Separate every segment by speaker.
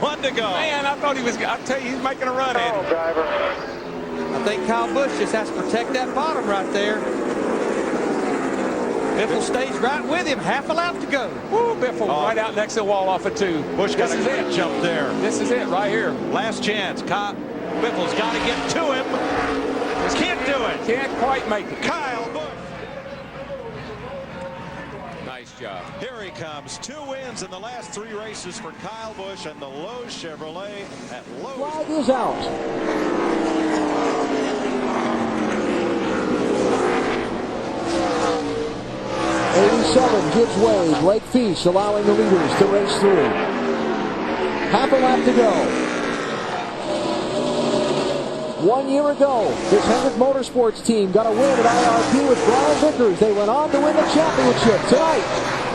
Speaker 1: One to go.
Speaker 2: Man, I thought he was. I tell you, he's making a run at it.
Speaker 3: Driver.
Speaker 4: I think Kyle Busch just has to protect that bottom right there. Biffle stays right with him. Half a lap to go.
Speaker 2: Woo, Biffle right out next to the wall off of 2.
Speaker 1: Busch got a great jump there.
Speaker 2: This is it right here.
Speaker 1: Last chance. Biffle's got to get to him. Just can't do it.
Speaker 2: Can't quite make it.
Speaker 1: Kyle Busch.
Speaker 2: Nice job.
Speaker 1: Here he comes. 2 wins in the last 3 races for Kyle Busch and the Lowe's Chevrolet at Lowe's.
Speaker 5: Flag is out. 87 gives way. Blake Feast allowing the leaders to race through. Half a lap to go. 1 year ago, this Hendrick Motorsports team got a win at IRP with Brian Vickers. They went on to win the championship. Tonight,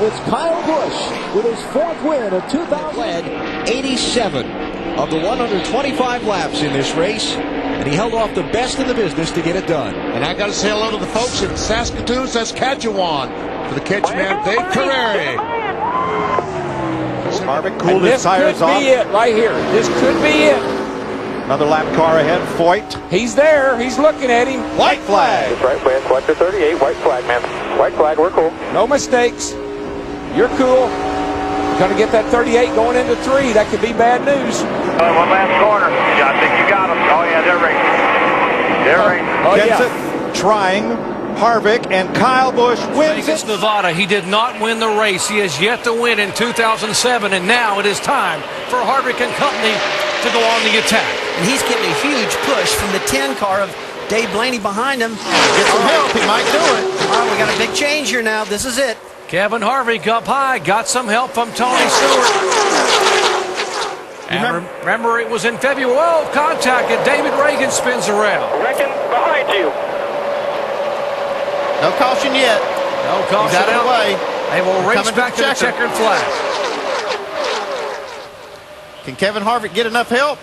Speaker 5: it's Kyle Busch with his 4th win of 2000.
Speaker 6: Led 87 of the 125 laps in this race, and he held off the best in the business to get it done.
Speaker 7: And I got to say hello to the folks in Saskatoon, Saskatchewan. For the catch man, Dave Carreri.
Speaker 1: Harvick cooled his tires off.
Speaker 2: This could be it right here. This could be it.
Speaker 1: Another lap car ahead. Foyt.
Speaker 2: He's there. He's looking at him.
Speaker 1: White flag.
Speaker 3: Right flag, collector 38. White flag, man. White flag, we're cool.
Speaker 2: No mistakes. You're cool. Going to get that 38 going into 3. That could be bad news.
Speaker 3: One last corner. Yeah, I think you got him. Oh, yeah, they're racing. They're racing.
Speaker 2: Oh,
Speaker 1: Gets
Speaker 2: yeah.
Speaker 1: it. Trying. Harvick and Kyle Busch wins
Speaker 8: Vegas,
Speaker 1: it.
Speaker 8: Nevada. He did not win the race. He has yet to win in 2007, and now it is time for Harvick and company to go on the attack.
Speaker 9: And he's getting a huge push from the 10 car of Dave Blaney behind him.
Speaker 1: Get some help. He might do it.
Speaker 9: All right, we got a big change here now. This is it.
Speaker 8: Kevin Harvick up high, got some help from Tony Stewart. And remember, it was in February. Oh, contact, and David Reagan spins around.
Speaker 3: Reckon behind you.
Speaker 7: No caution yet.
Speaker 8: No caution
Speaker 7: He's out of the way.
Speaker 8: They will race back to the checkered flag.
Speaker 7: Can Kevin Harvick get enough help?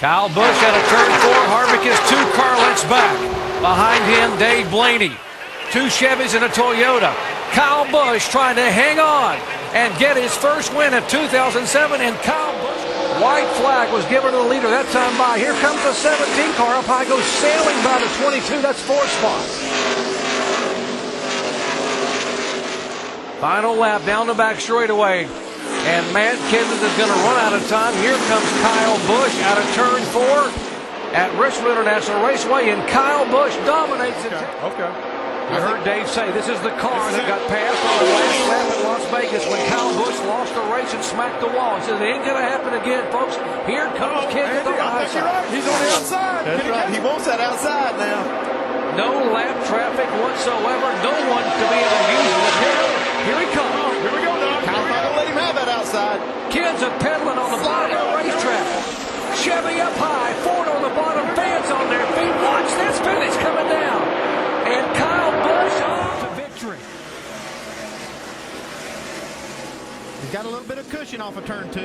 Speaker 8: Kyle Busch at a turn 4. Harvick is 2 car lengths back. Behind him, Dave Blaney. 2 Chevys and a Toyota. Kyle Busch trying to hang on and get his first win of 2007. And Kyle Busch, white flag was given to the leader that time by. Here comes the 17 car up high, goes sailing by the 22. That's 4 spots. Final lap down the back straightaway. And Matt Kenseth is going to run out of time. Here comes Kyle Busch out of turn 4 at Richmond International Raceway. And Kyle Busch dominates it.
Speaker 2: Okay.
Speaker 8: I heard Dave say this is the car that got passed on the last lap at Las Vegas when Kyle Busch lost the race and smacked the wall. He says it ain't going to happen again, folks. Here comes Kenseth on the high side.
Speaker 7: Right. He's on the outside. That's right. He wants that outside now.
Speaker 8: No lap traffic whatsoever. No one to be able to use the tail. Here he comes.
Speaker 7: Here we go, Doc. Kyle's not going to let him have that outside.
Speaker 8: Kenseth pedaling on the bottom of the racetrack. Chevy up high. Ford on the bottom. Fans on their feet. Watch this finish coming down. And Kyle Busch off to victory.
Speaker 7: He's got a little bit of cushion off of turn 2.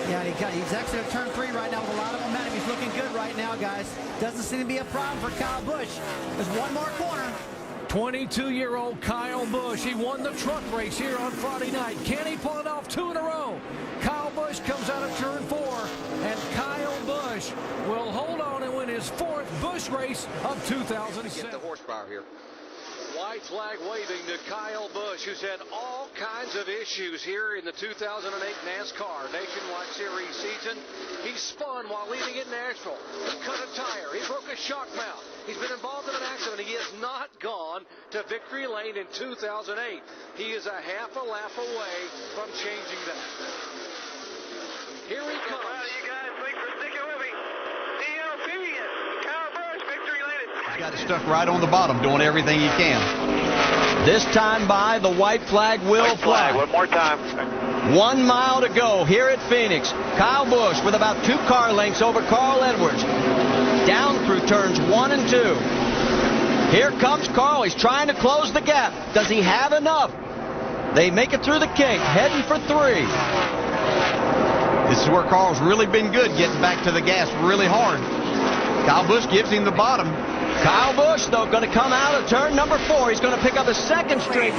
Speaker 9: Yeah, he's exiting turn 3 right now with a lot of momentum. He's looking good right now, guys. Doesn't seem to be a problem for Kyle Busch. There's one more corner.
Speaker 8: 22-year-old Kyle Busch. He won the truck race here on Friday night. Can he pull it off 2 in a row? Kyle Busch comes out of turn 4, and Kyle Busch will hold on and win his 4th Busch race of 2007.
Speaker 10: Get the horsepower here. White flag waving to Kyle Busch, who's had all kinds of issues here in the 2008 NASCAR Nationwide Series season. He spun while leaving at Nashville. He cut a tire. He broke a shock mount. He's been involved in an accident. He has not gone to victory lane in 2008. He is a half a lap away from changing that. Here he comes.
Speaker 3: Well, you guys, thanks for sticking with me. DLP, Kyle Busch, victory lane.
Speaker 11: He's got it stuck right on the bottom, doing everything he can. This time by the white flag will fly.
Speaker 3: One more time.
Speaker 11: 1 mile to go here at Phoenix. Kyle Busch with about 2 car lengths over Carl Edwards. Down through turns 1 and 2. Here comes Carl. He's trying to close the gap. Does he have enough? They make it through the gate, heading for 3. This is where Carl's really been good, getting back to the gas really hard. Kyle Busch gives him the bottom. Kyle Busch, though, going to come out of turn number 4. He's going to pick up a 2nd straight.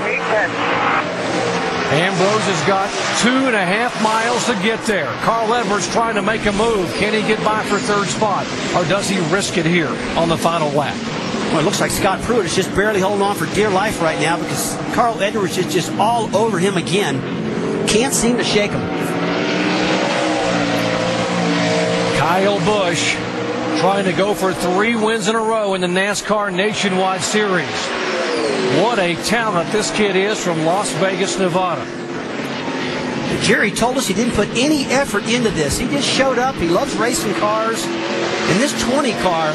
Speaker 8: Ambrose has got 2.5 miles to get there. Carl Edwards trying to make a move. Can he get by for third spot, or does he risk it here on the final lap?
Speaker 9: Well, it looks like Scott Pruitt is just barely holding on for dear life right now because Carl Edwards is just all over him again. Can't seem to shake him.
Speaker 8: Kyle Busch trying to go for 3 wins in a row in the NASCAR Nationwide Series. What a talent this kid is from Las Vegas, Nevada.
Speaker 9: Jerry told us he didn't put any effort into this. He just showed up. He loves racing cars. And this 20 car,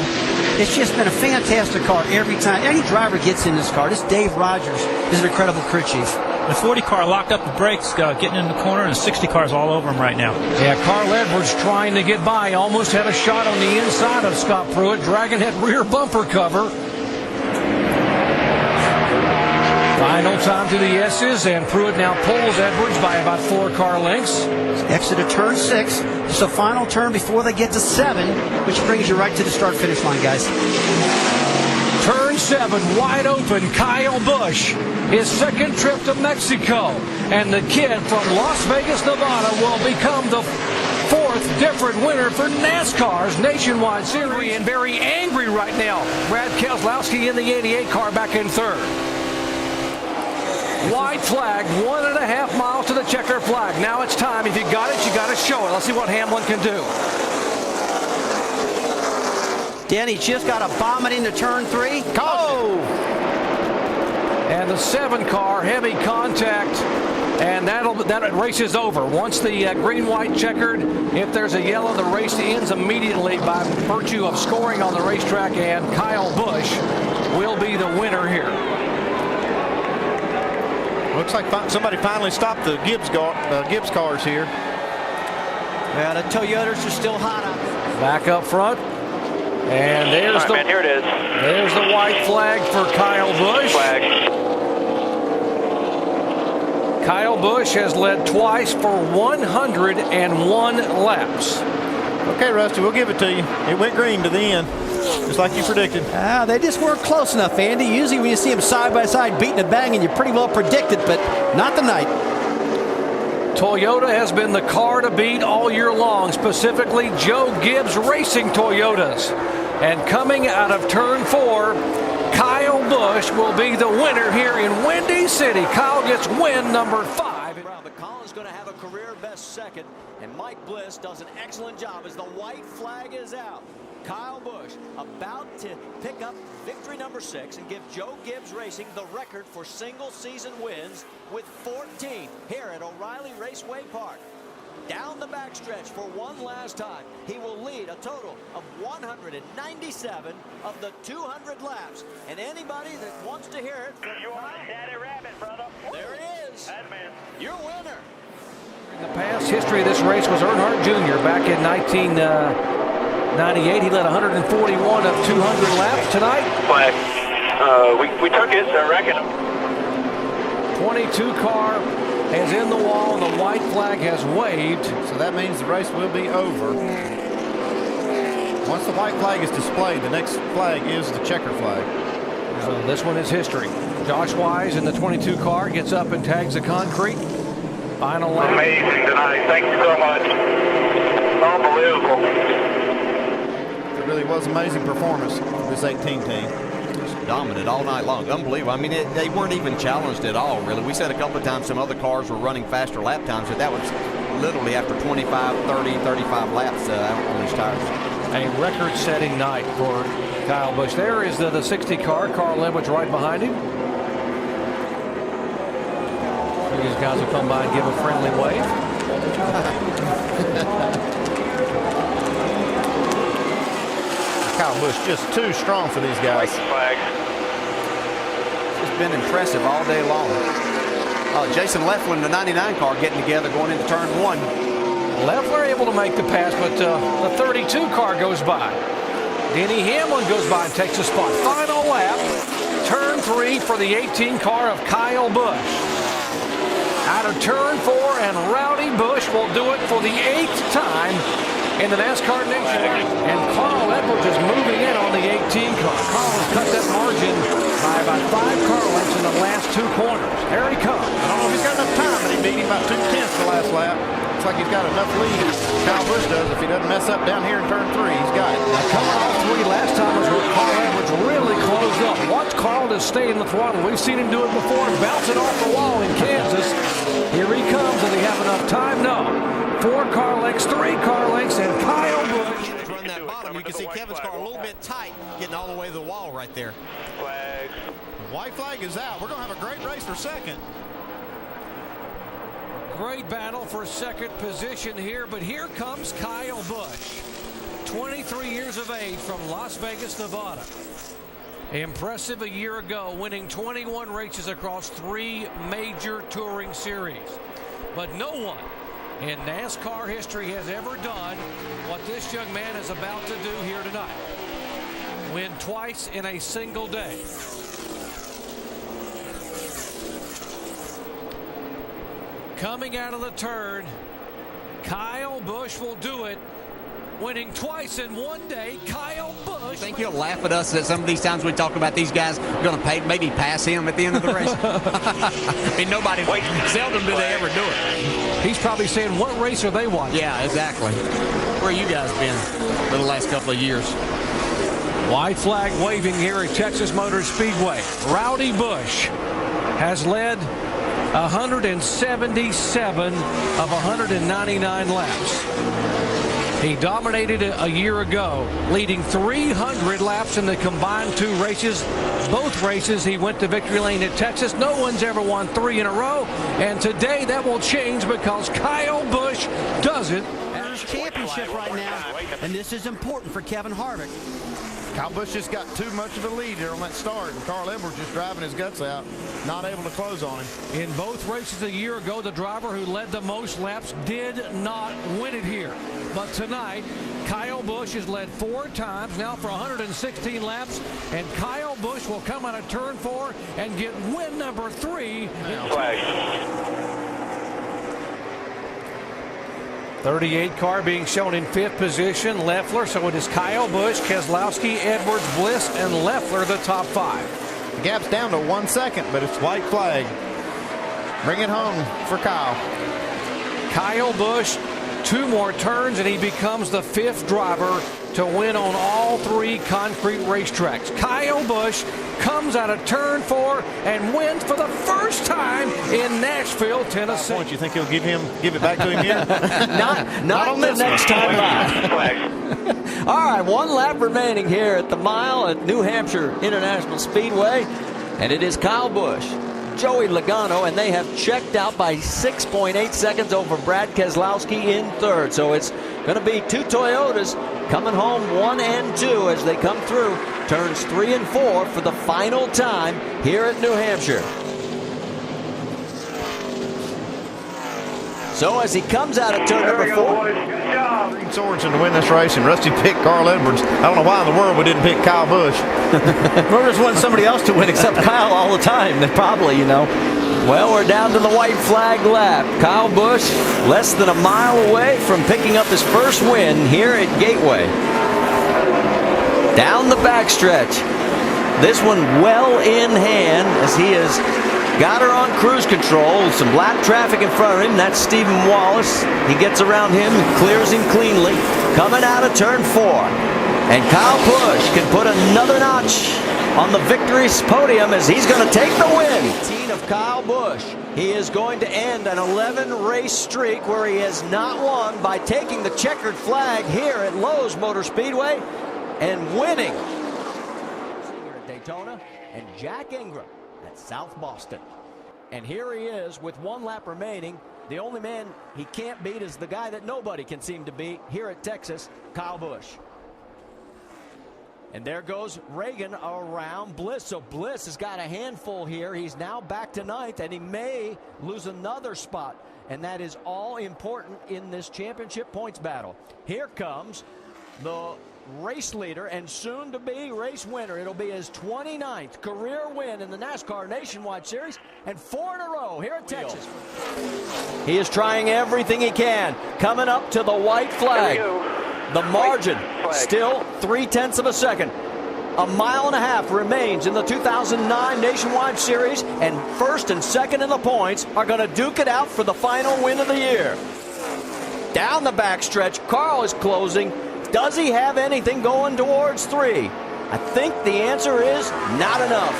Speaker 9: it's just been a fantastic car every time. Any driver gets in this car. This Dave Rogers is an incredible crew chief.
Speaker 12: The 40 car locked up the brakes, getting in the corner, and the 60 car's all over him right now.
Speaker 8: Yeah, Carl Edwards trying to get by. Almost had a shot on the inside of Scott Pruitt, dragging that rear bumper cover. Final time to the S's, and Pruitt now pulls Edwards by about 4 car lengths.
Speaker 9: Exit of turn 6. It's the final turn before they get to 7, which brings you right to the start-finish line, guys.
Speaker 8: Turn 7, wide open, Kyle Busch. His second trip to Mexico. And the kid from Las Vegas, Nevada will become the 4th different winner for NASCAR's Nationwide Series. And very angry right now. Brad Keselowski in the 88 car back in 3rd. White flag, 1.5 miles to the checker flag. Now it's time. If you got it, you got to show it. Let's see what Hamlin can do.
Speaker 9: Danny just got a bomb it into turn 3.
Speaker 8: Oh! And the 7 car, heavy contact. And that race is over. Once the green-white checkered, if there's a yellow, the race ends immediately by virtue of scoring on the racetrack, and Kyle Busch will be the winner here.
Speaker 1: Looks like somebody finally stopped the Gibbs cars here.
Speaker 9: Yeah, the Toyotas are still hot up.
Speaker 8: Back up front. And there's
Speaker 3: here it is.
Speaker 8: There's the white flag for Kyle Busch. Kyle Busch has led twice for 101 laps.
Speaker 1: Okay, Rusty, we'll give it to you. It went green to the end, just like you predicted.
Speaker 9: They just weren't close enough, Andy. Usually when you see them side by side beating and banging, you pretty well predict it, but not tonight.
Speaker 8: Toyota has been the car to beat all year long, specifically Joe Gibbs Racing Toyotas. And coming out of turn 4, Kyle Busch will be the winner here in Windy City. Kyle gets win number 5.
Speaker 11: But Colin's going to have a career best second, and Mike Bliss does an excellent job as the white flag is out. Kyle Busch about to pick up victory number 6 and give Joe Gibbs Racing the record for single season wins with 14 here at O'Reilly Raceway Park. Down the backstretch for one last time, he will lead a total of 197 of the 200 laps. And anybody that wants to hear it from
Speaker 3: Daddy Rabbit, brother.
Speaker 11: there he is, your winner.
Speaker 8: In the past history of this race was Earnhardt Jr. back in 1998. He led 141 of 200 laps. Tonight,
Speaker 3: We took it, I reckon.
Speaker 8: 22 car is in the wall. The white flag has waved.
Speaker 1: So that means the race will be over. Once the white flag is displayed, the next flag is the checker flag.
Speaker 8: So this one is history. Josh Wise in the 22 car gets up and tags the concrete. Final lap.
Speaker 3: Amazing tonight. Thank you so much. Unbelievable.
Speaker 1: It really was amazing performance of this 18 team.
Speaker 11: Dominant all night long. Unbelievable. I mean, they weren't even challenged at all, really. We said a couple of times some other cars were running faster lap times, but that was literally after 25, 30, 35 laps on these tires.
Speaker 8: A record-setting night for Kyle Busch. There is the 60 car. Carl Edwards right behind him. These guys will come by and give a friendly wave.
Speaker 1: Kyle Busch just too strong for these guys.
Speaker 11: It's been impressive all day long. Jason Leffler in the 99 car getting together going into turn 1.
Speaker 8: Leffler able to make the pass, but the 32 car goes by. Denny Hamlin goes by and takes a spot. Final lap, turn 3 for the 18 car of Kyle Busch. Out of turn 4, and Rowdy Busch will do it for the 8th time in the NASCAR Nation. And Carl Edwards is moving in on the 18 car. Carl has cut that margin by about 5 car lengths in the last 2 corners. Here he comes.
Speaker 13: I don't know if he's got enough time, but he beat him about 2/10 the last lap. Looks like he's got enough lead. Kyle Busch does. If he doesn't mess up down here in turn 3, he's got it.
Speaker 8: Now, coming off 3 last time was where Carl Edwards really closed up. Watch Carl just stay in the throttle. We've seen him do it before, bounce it off the wall in Kansas. Here he comes. Does he have enough time? No. 4 car lengths, 3 car lengths, and Kyle Busch.
Speaker 6: Run that bottom. You can see Kevin's car a little bit tight, getting all the way to the wall right there.
Speaker 3: Flag.
Speaker 13: White flag is out. We're going to have a great race for second.
Speaker 8: Great battle for second position here, but here comes Kyle Busch, 23 years of age from Las Vegas, Nevada. Impressive a year ago, winning 21 races across 3 major touring series. But no one in NASCAR history has ever done what this young man is about to do here tonight. Win twice in a single day. Coming out of the turn, Kyle Busch will do it. Winning twice in one day, Kyle Busch.
Speaker 9: I think he'll laugh at us that some of these times we talk about these guys going to maybe pass him at the end of the race. I mean, nobody, seldom do they ever do it.
Speaker 8: He's probably saying, what race are they watching?
Speaker 9: Yeah, exactly. Where you guys been for the last couple of years?
Speaker 8: White flag waving here at Texas Motor Speedway. Rowdy Busch has led 177 of 199 laps. He dominated a year ago, leading 300 laps in the combined 2 races. Both races he went to victory lane at Texas. No one's ever won 3 in a row, and today that will change because Kyle Busch does it.
Speaker 9: Championship right now, and this is important for Kevin Harvick.
Speaker 13: Kyle Busch just got too much of a lead there on that start, and Carl Edwards just driving his guts out, not able to close on him.
Speaker 8: In both races a year ago, the driver who led the most laps did not win it here. But tonight, Kyle Busch has led 4 times now for 116 laps, and Kyle Busch will come out of turn 4 and get win number 3.
Speaker 3: Flag.
Speaker 8: 38 car being shown in 5th position, Leffler. So it is Kyle Busch, Keselowski, Edwards, Bliss, and Leffler the top 5.
Speaker 13: The gap's down to 1 second, but it's white flag. Bring it home for Kyle.
Speaker 8: Kyle Busch, 2 more turns, and he becomes the 5th driver to win on all 3 concrete racetracks. Kyle Busch comes out of turn 4 and wins for the first time in Nashville, Tennessee.
Speaker 13: What, you think he'll give it back to him here?
Speaker 11: not on the next time by. All right, 1 lap remaining here at the mile at New Hampshire International Speedway, and it is Kyle Busch, Joey Logano, and they have checked out by 6.8 seconds over Brad Keselowski in 3rd. So it's going to be 2 Toyotas coming home 1 and 2 as they come through turns 3 and 4 for the final time here at New Hampshire. So as he comes out of turn number 4.
Speaker 13: Green Sorensen to win this race, and Rusty picked Carl Edwards. I don't know why in the world we didn't pick Kyle Busch.
Speaker 11: Whoever's wanting somebody else to win except Kyle all the time. They probably, Well, we're down to the white flag lap. Kyle Busch less than a mile away from picking up his first win here at Gateway. Down the backstretch. This one well in hand as he has got her on cruise control. Some black traffic in front of him. That's Stephen Wallace. He gets around him, clears him cleanly. Coming out of turn 4. And Kyle Busch can put another notch on the victory's podium as he's going to take the win. 18 of Kyle Busch. He is going to end an 11-race streak where he has not won by taking the checkered flag here at Lowe's Motor Speedway and winning. Here at Daytona and Jack Ingram at South Boston. And here he is with 1 lap remaining. The only man he can't beat is the guy that nobody can seem to beat here at Texas, Kyle Busch. And there goes Reagan around Bliss. So Bliss has got a handful here. He's now back to 9th, and he may lose another spot. And that is all important in this championship points battle. Here comes the race leader and soon to be race winner. It'll be his 29th career win in the NASCAR Nationwide Series and 4 in a row here at Texas. He is trying everything he can. Coming up to the white flag. The margin still 0.3 of a second. A mile and a half remains in the 2009 Nationwide Series, and first and second in the points are going to duke it out for the final win of the year. Down the backstretch, Carl is closing. Does he have anything going towards 3? I think the answer is not enough.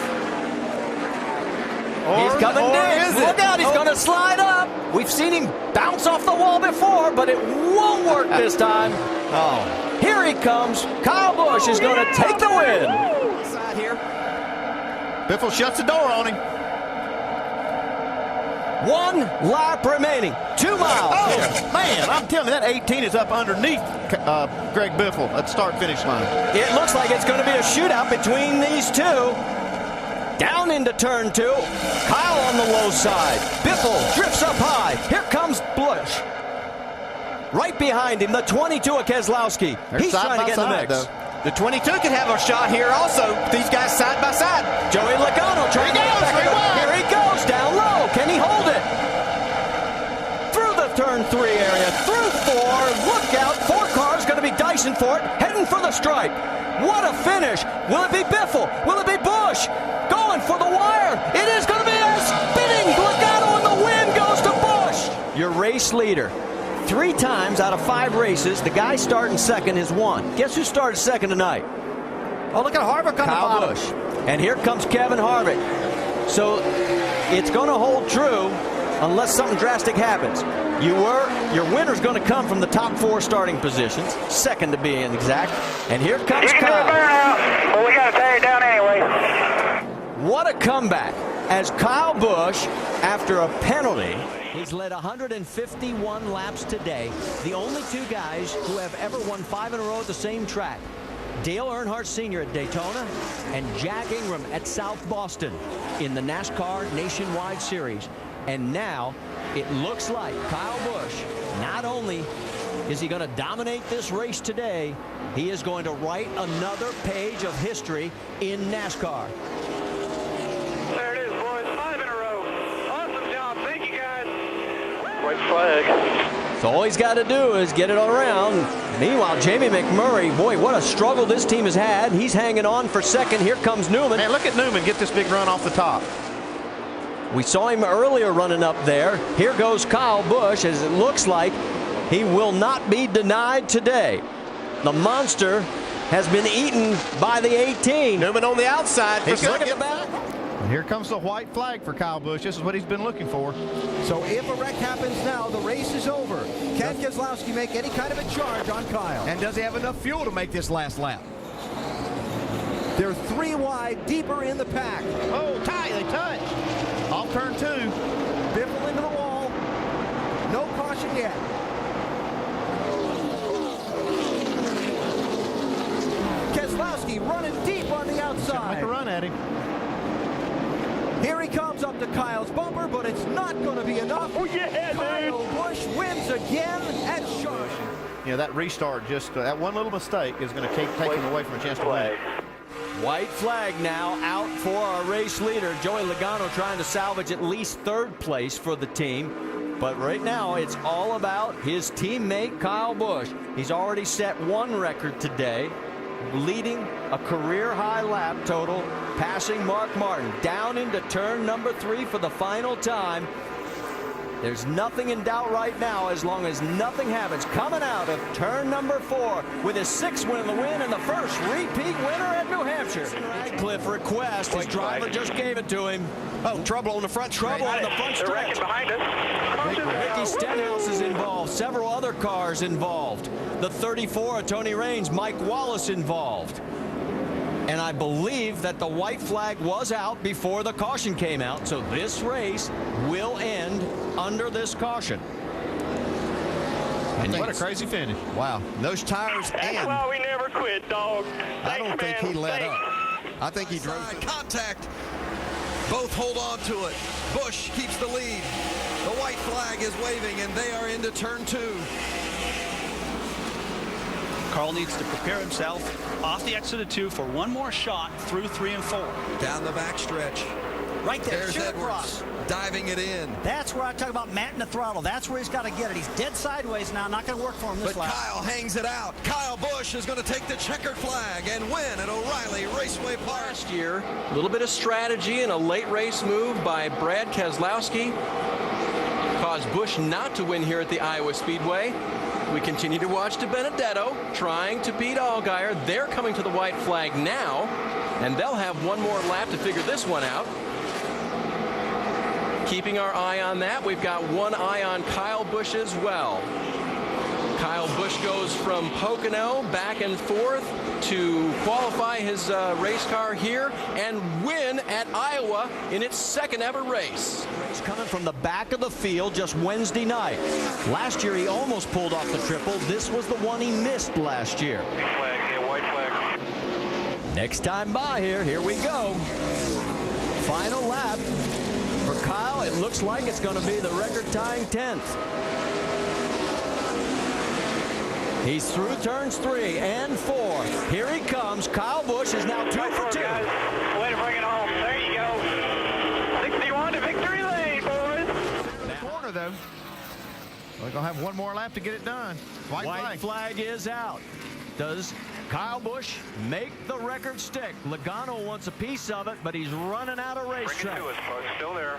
Speaker 11: He's coming in. Look out, he's going to slide up. We've seen him bounce off the wall before, but it won't work this time. Oh. Here he comes. Kyle Busch is going to take the win.
Speaker 13: Side here. Biffle shuts the door on him.
Speaker 11: 1 lap remaining. 2 miles.
Speaker 13: Oh, man, I'm telling you, that 18 is up underneath Greg Biffle at the start-finish line.
Speaker 11: It looks like it's going to be a shootout between these two. Down into turn 2. Kyle on the low side. Biffle drifts up high. Here comes Busch. Right behind him, the 22 of Keselowski. He's trying to get in the mix.
Speaker 13: Though. The 22 can have a shot here also. These guys side by side.
Speaker 11: Joey Logano trying to get back. Here he goes, down low. Can he hold it? Through the turn 3 area, through 4. Look out, 4 cars going to be dicing for it, heading for the stripe. What a finish. Will it be Biffle? Will it be Busch? Going for the wire. It is going to be a spinning Logano, and the win goes to Busch. Your race leader. 3 times out of 5 races, the guy starting second has won. Guess who started second tonight?
Speaker 13: Oh, look at Harvick on
Speaker 11: Kyle
Speaker 13: the bottom.
Speaker 11: Busch. And here comes Kevin Harvick. So it's going to hold true unless something drastic happens. Your winner's going to come from the top 4 starting positions, second to be exact. And here comes Kyle.
Speaker 3: Well, we got to tear it down anyway.
Speaker 11: What a comeback as Kyle Busch, after a penalty, he's led 151 laps today. The only 2 guys who have ever won 5 in a row at the same track. Dale Earnhardt Sr. at Daytona and Jack Ingram at South Boston in the NASCAR Nationwide Series. And now it looks like Kyle Busch, not only is he going to dominate this race today, he is going to write another page of history in NASCAR.
Speaker 3: There it is, boys. 5 in a row. Awesome job. Thank you, guys. White flag.
Speaker 11: So all he's got to do is get it around. Meanwhile, Jamie McMurray, boy, what a struggle this team has had. He's hanging on for second. Here comes Newman.
Speaker 13: Man, look at Newman get this big run off the top.
Speaker 11: We saw him earlier running up there. Here goes Kyle Busch, as it looks like he will not be denied today. The monster has been eaten by the 18.
Speaker 13: Newman on the outside.
Speaker 11: He's look at the back.
Speaker 13: And here comes the white flag for Kyle Busch. This is what he's been looking for.
Speaker 14: So if a wreck happens now, the race is over. Can Keselowski make any kind of a charge on Kyle?
Speaker 13: And does he have enough fuel to make this last lap?
Speaker 14: They're 3 wide, deeper in the pack.
Speaker 13: Oh, tight, they touch. Off turn 2.
Speaker 14: Biffle into the wall. No caution yet. Keselowski running deep on the outside.
Speaker 13: Make a run at him.
Speaker 14: Here he comes up to Kyle's bumper, but it's not going to be enough.
Speaker 3: Oh, yeah,
Speaker 14: Kyle Busch wins again at Charlotte.
Speaker 13: You know, that restart, just that one little mistake is going to take him away from a chance to win.
Speaker 11: White flag now out for our race leader. Joey Logano trying to salvage at least 3rd place for the team. But right now, it's all about his teammate, Kyle Busch. He's already set 1 record today, leading a career-high lap total, passing Mark Martin down into turn number 3 for the final time. There's nothing in doubt right now as long as nothing happens. Coming out of turn number 4 with his 6th win of the win and the first repeat winner at New Hampshire. Radcliffe request. His driver just gave it to him.
Speaker 13: Oh, trouble on the front stretch.
Speaker 11: Trouble on the front stretch.
Speaker 3: Behind us.
Speaker 11: Ricky Stenhouse is involved. Several other cars involved. The 34 of Tony Raines, Mike Wallace involved. And I believe that the white flag was out before the caution came out. So this race will end under this caution.
Speaker 13: And what a crazy finish. Wow. Those tires.
Speaker 3: That's why we never quit, dog.
Speaker 15: I don't think he let up. I think he drove. Contact. Both hold on to it. Busch keeps the lead. The white flag is waving, and they are into turn 2.
Speaker 16: Carl needs to prepare himself off the exit of 2 for one more shot through 3 and 4.
Speaker 15: Down the backstretch.
Speaker 16: Right there.
Speaker 15: There's
Speaker 16: Shoot
Speaker 15: Edwards.
Speaker 16: across.
Speaker 15: diving it in.
Speaker 9: That's where I talk about matting the throttle. That's where he's got to get it. He's dead sideways now. Not going to work for him this
Speaker 15: But
Speaker 9: lap.
Speaker 15: Kyle hangs it out. Kyle Busch is going to take the checkered flag and win at O'Reilly Raceway Park.
Speaker 11: Last year, a little bit of strategy and a late race move by Brad Keselowski caused Busch not to win here at the Iowa Speedway. We continue to watch DiBenedetto trying to beat Allgaier. They're coming to the white flag now, and they'll have one more lap to figure this one out. Keeping our eye on that, we've got one eye on Kyle Busch as well. Kyle Busch goes from Pocono back and forth to qualify his race car here and win at Iowa in its second ever race.
Speaker 9: Race coming from the back of the field just Wednesday night. Last year he almost pulled off the triple. This was the one he missed last year.
Speaker 3: White flag.
Speaker 9: Next time by here we go. Final lap for Kyle. It looks like it's going to be the record-tying 10th. He's through turns 3 and 4. Here he comes. Kyle Busch is now 2 for 2.
Speaker 3: Way to bring it home. There you go. 61 to victory lane, boys.
Speaker 13: Corner, though. We're going to have one more lap to get it done.
Speaker 9: White flag is out. Does Kyle Busch make the record stick? Logano wants a piece of it, but he's running out of racetrack.
Speaker 3: Bring it to us, folks. Still there.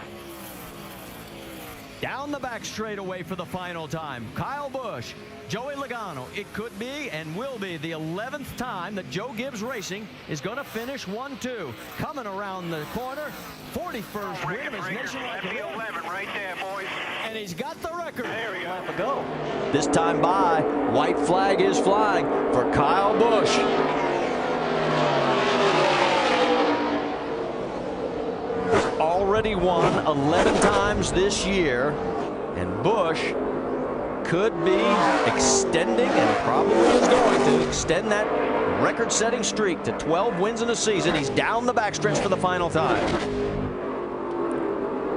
Speaker 9: Down the back straightaway for the final time. Kyle Busch, Joey Logano. It could be and will be the 11th time that Joe Gibbs Racing is going to finish 1-2. Coming around the corner, 41st win of his nationwide career.
Speaker 3: 11 right there, boys.
Speaker 9: And he's got the record.
Speaker 3: There we go.
Speaker 9: Lap ago. This time by, white flag is flying for Kyle Busch. Already won 11 times this year, and Busch could be extending, and probably is going to extend that record-setting streak to 12 wins in a season. He's down the backstretch for the final time.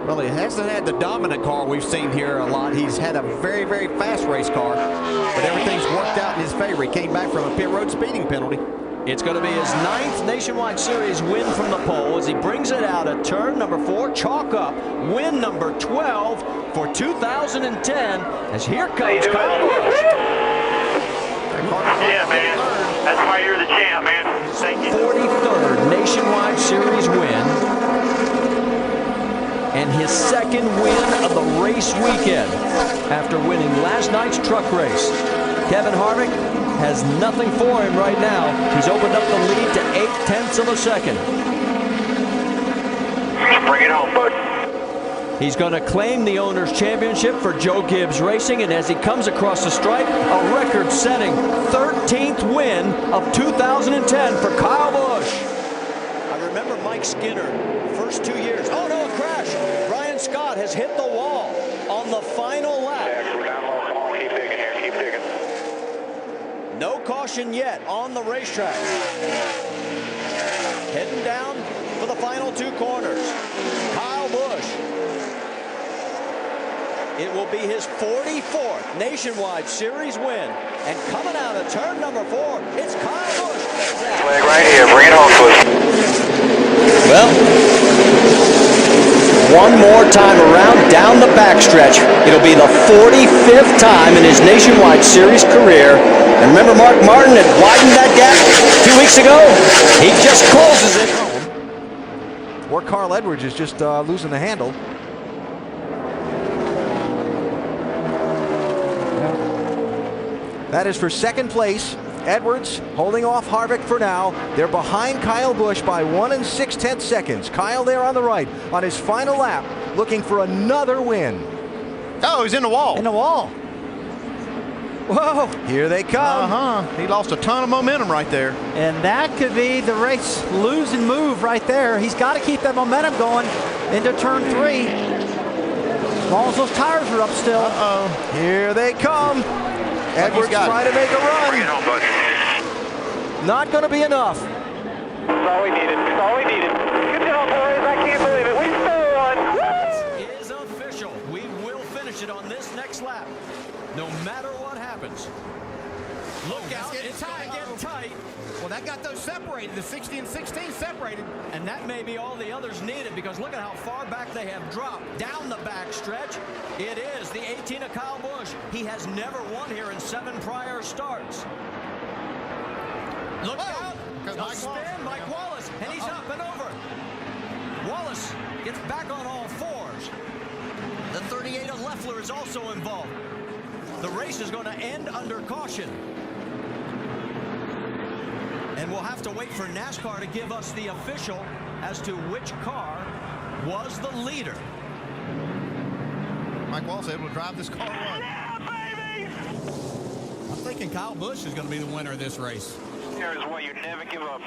Speaker 6: Well, he hasn't had the dominant car we've seen here a lot. He's had a very, very fast race car, but everything's worked out in his favor. He came back from a pit road speeding penalty.
Speaker 9: It's going to be his 9th Nationwide Series win from the pole as he brings it out at turn number 4, chalk up, win number 12 for 2010, as here comes Kyle Busch.
Speaker 3: Yeah, man. That's why you're the champ, man. Thank you.
Speaker 9: 43rd Nationwide Series win, and his 2nd win of the race weekend after winning last night's truck race. Kevin Harvick has nothing for him right now. He's opened up the lead to 0.8 of a second.
Speaker 3: Bring it home, bud.
Speaker 9: He's going to claim the owner's championship for Joe Gibbs Racing, and as he comes across the stripe, a record-setting 13th win of 2010 for Kyle Busch. I remember Mike Skinner, first 2 years. Oh no, a crash. Brian Scott has hit the wall on the final lap.
Speaker 3: We're down low. Come on, keep digging here. Keep digging.
Speaker 9: No caution yet on the racetrack. Heading down for the final 2 corners. Kyle Busch. It will be his 44th Nationwide Series win. And coming out of turn number 4, it's Kyle Busch.
Speaker 3: Flag right here. Bring it home to us.
Speaker 11: Well, one more time around down the backstretch. It'll be the 45th time in his Nationwide Series career. And remember, Mark Martin had widened that gap 2 weeks ago? He just closes it.
Speaker 6: Or Carl Edwards is just losing the handle. That is for 2nd place. Edwards holding off Harvick for now. They're behind Kyle Busch by 1 6/10 seconds. Kyle there on the right on his final lap, looking for another win.
Speaker 13: Oh, he's in the wall.
Speaker 9: In the wall.
Speaker 6: Whoa, here they come.
Speaker 13: He lost a ton of momentum right there.
Speaker 14: And that could be the race losing move right there. He's got to keep that momentum going into turn 3. As long as those tires are up still.
Speaker 6: Here they come. Edwards trying to make a run.
Speaker 3: Bring it home, bud.
Speaker 6: Not going to be enough.
Speaker 3: That's all we needed. That's all we needed. Good job, boys. I can't believe it. We still won.
Speaker 9: It is official. We will finish it on this next lap, no matter what happens.
Speaker 13: Look out, it's getting tight. Well, that got those separated. The 60 and 16 separated.
Speaker 11: And that may be all the others needed, because look at how far back they have dropped. Down the back stretch, it is the 18 of Kyle Busch. He has never won here in 7 prior starts. Look out! A spin, Mike Wallace, and he's up and over. Wallace gets back on all fours. The 38 of Leffler is also involved. The race is going to end under caution. And we'll have to wait for NASCAR to give us the official as to which car was the leader.
Speaker 13: Mike Wallace able to drive this car one.
Speaker 3: Yeah, baby!
Speaker 13: I'm thinking Kyle Busch is going to be the winner of this race.
Speaker 3: Here's why you never give up.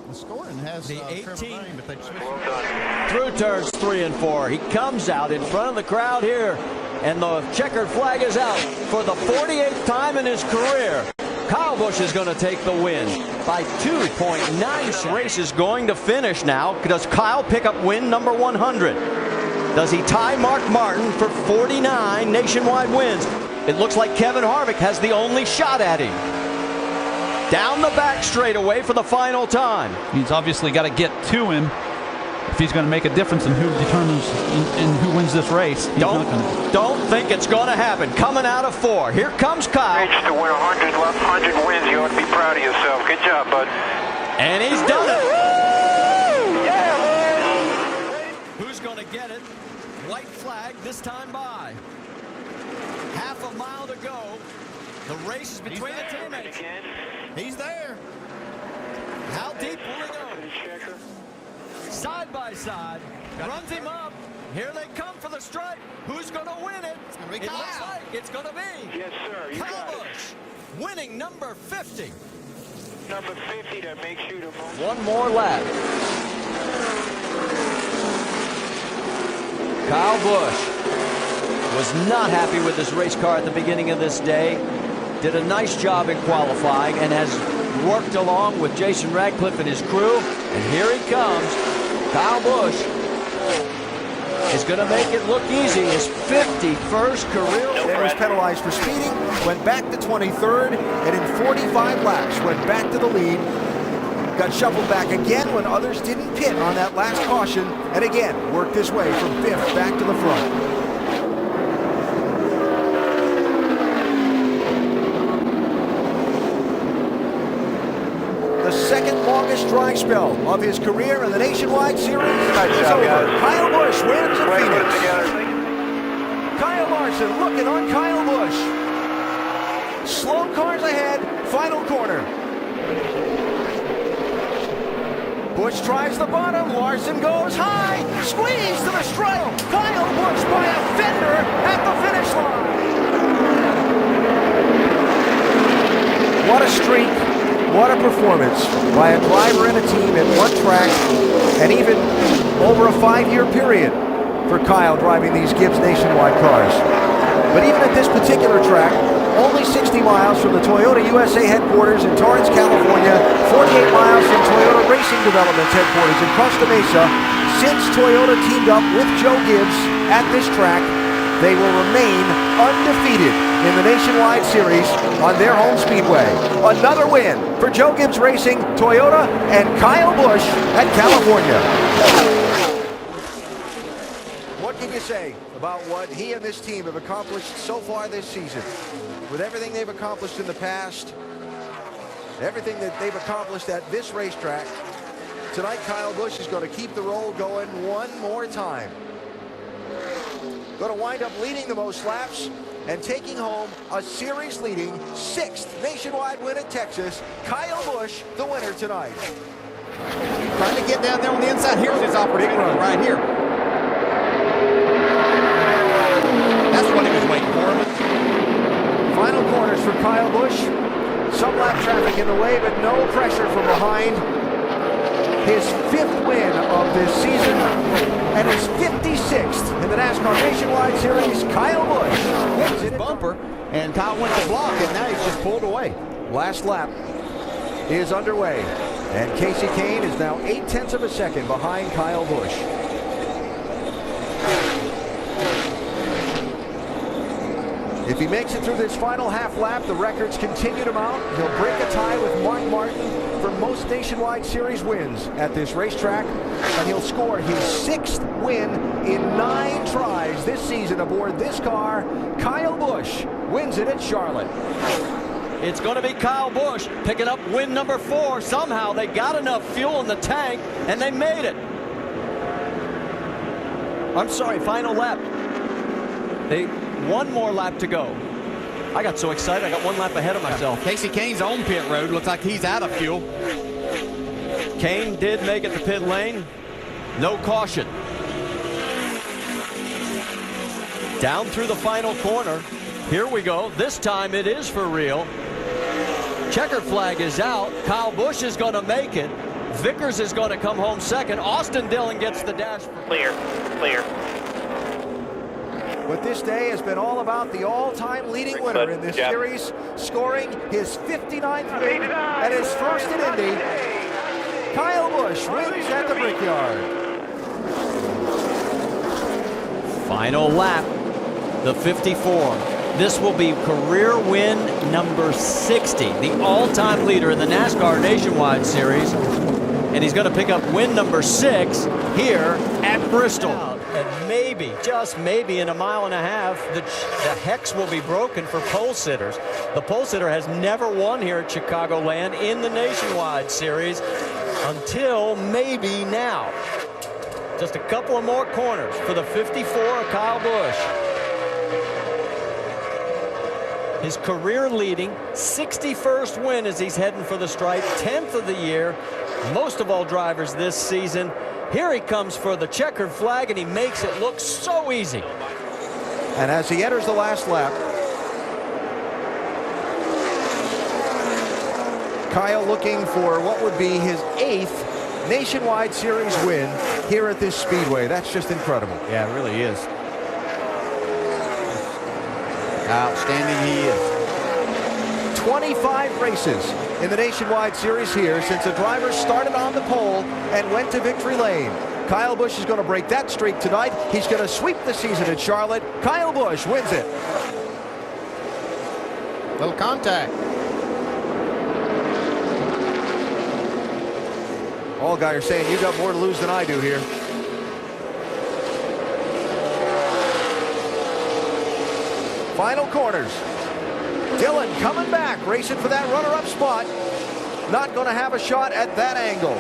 Speaker 13: The scoring has
Speaker 11: the
Speaker 13: 18, but they switched.
Speaker 3: Well done.
Speaker 11: Through turns 3 and 4. He comes out in front of the crowd here, and the checkered flag is out for the 48th time in his career. Kyle Busch is going to take the win by 2.9. Race is going to finish now. Does Kyle pick up win number 100? Does he tie Mark Martin for 49 nationwide wins? It looks like Kevin Harvick has the only shot at him. Down the back straightaway for the final time.
Speaker 12: He's obviously got to get to him if he's going to make a difference in who determines in who wins this race.
Speaker 11: Don't think it's going to happen. Coming out of 4. Here comes Kyle.
Speaker 3: Reach to win 100 wins. You ought to be proud of yourself. Good job, bud.
Speaker 11: And he's done it.
Speaker 3: Yeah,
Speaker 11: Who's going to get it? White flag this time by. Half a mile to go. The race is between the teammates.
Speaker 13: He's there.
Speaker 11: How deep will he go? Side by side. Runs him up. Here they come for the stripe. Who's going to win it? It looks like it's going to be.
Speaker 3: Yes, sir. You
Speaker 11: Kyle
Speaker 3: got it.
Speaker 11: Busch, winning number 50.
Speaker 3: Number 50 that makes you the most.
Speaker 11: One more lap. Kyle Busch was not happy with his race car at the beginning of this day. Did a nice job in qualifying and has worked along with Jason Radcliffe and his crew. And here he comes. Kyle Busch is going to make it look easy. His 51st career.
Speaker 6: Then was penalized for speeding, went back to 23rd, and in 45 laps went back to the lead. Got shuffled back again when others didn't pit on that last caution, and again worked his way from 5th back to the front. The second longest dry spell of his career in the Nationwide Series is over. Kyle Busch wins at Phoenix. Kyle Larson looking on Kyle Busch. Slow cars ahead, final corner. Busch tries the bottom, Larson goes high, squeeze to the stripe. Kyle Busch by a fender at the finish line. What a streak. What a performance by a driver and a team at one track, and even over a 5-year period for Kyle driving these Gibbs Nationwide cars. But even at this particular track, only 60 miles from the Toyota USA headquarters in Torrance, California, 48 miles from Toyota Racing Development's headquarters in Costa Mesa, since Toyota teamed up with Joe Gibbs at this track, they will remain undefeated in the Nationwide Series on their home speedway. Another win for Joe Gibbs Racing, Toyota, and Kyle Busch at California. What can you say about what he and this team have accomplished so far this season? With everything they've accomplished in the past, everything that they've accomplished at this racetrack, tonight Kyle Busch is going to keep the roll going one more time. Going to wind up leading the most laps and taking home a series-leading 6th nationwide win at Texas. Kyle Busch, the winner tonight.
Speaker 13: Trying to get down there on the inside. Here's his opportunity right here. That's what he was waiting for.
Speaker 6: Final corners for Kyle Busch. Some lap traffic in the way, but no pressure from behind. His 5th win of this season and his 56th in the NASCAR Nationwide Series. Kyle Busch wins it.
Speaker 13: Bumper, and Kyle went to block, and now he's just pulled away.
Speaker 6: Last lap is underway, and Casey Kane is now 0.8 of a second behind Kyle Busch. If he makes it through this final half lap, the records continue to mount. He'll break a tie with Mark Martin for most Nationwide Series wins at this racetrack, and he'll score his 6th win in 9 tries this season aboard this car. Kyle Busch wins it at Charlotte.
Speaker 11: It's going to be Kyle Busch picking up win number 4. Somehow they got enough fuel in the tank, and they made it. I'm sorry, final lap. One more lap to go. I got so excited, I got 1 lap ahead of myself.
Speaker 4: Casey Kane's on pit road. Looks like he's out of fuel.
Speaker 11: Kane did make it to pit lane. No caution. Down through the final corner. Here we go. This time it is for real. Checkered flag is out. Kyle Busch is going to make it. Vickers is going to come home second. Austin Dillon gets the dash.
Speaker 3: Clear.
Speaker 6: But this day has been all about the all-time leading winner in this series, scoring his 59th win and his first in Indy. Kyle Busch wins at the Brickyard.
Speaker 11: Final lap, the 54. This will be career win number 60, the all-time leader in the NASCAR Nationwide Series. And he's going to pick up win number 6 here at Bristol. And maybe, just maybe in a mile and a half, the hex will be broken for pole sitters. The pole sitter has never won here at Chicagoland in the Nationwide Series until maybe now. Just a couple of more corners for the 54 of Kyle Busch. His career leading 61st win as he's heading for the stripe, 10th of the year. Most of all drivers this season. Here he comes for the checkered flag, and he makes it look so easy.
Speaker 6: And as he enters the last lap, Kyle looking for what would be his 8th Nationwide Series win here at this speedway. That's just incredible.
Speaker 4: Yeah, it really is. Outstanding he is.
Speaker 6: 25 races in the Nationwide Series here since the driver started on the pole and went to victory lane. Kyle Busch is going to break that streak tonight. He's going to sweep the season at Charlotte. Kyle Busch wins it.
Speaker 13: Little contact.
Speaker 6: All guys are saying you got more to lose than I do here. Final corners. Dillon coming back, racing for that runner-up spot. Not going to have a shot at that angle.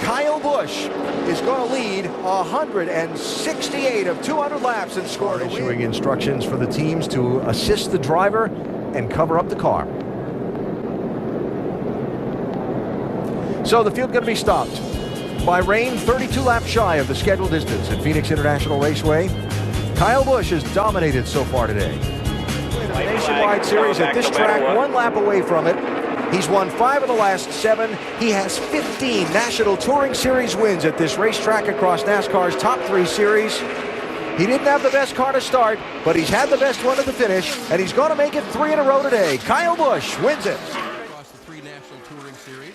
Speaker 6: Kyle Busch is going to lead 168 of 200 laps and score. Issuing instructions for the teams to assist the driver and cover up the car. So the field going to be stopped by rain, 32 laps shy of the scheduled distance at Phoenix International Raceway. Kyle Busch has dominated so far today. The Nationwide Series at this track, 1 lap away from it. He's won 5 of the last 7. He has 15 National Touring Series wins at this racetrack across NASCAR's top 3 series. He didn't have the best car to start, but he's had the best one at the finish, and he's going to make it 3 in a row today. Kyle Busch wins it.
Speaker 15: Across the 3 National Touring Series.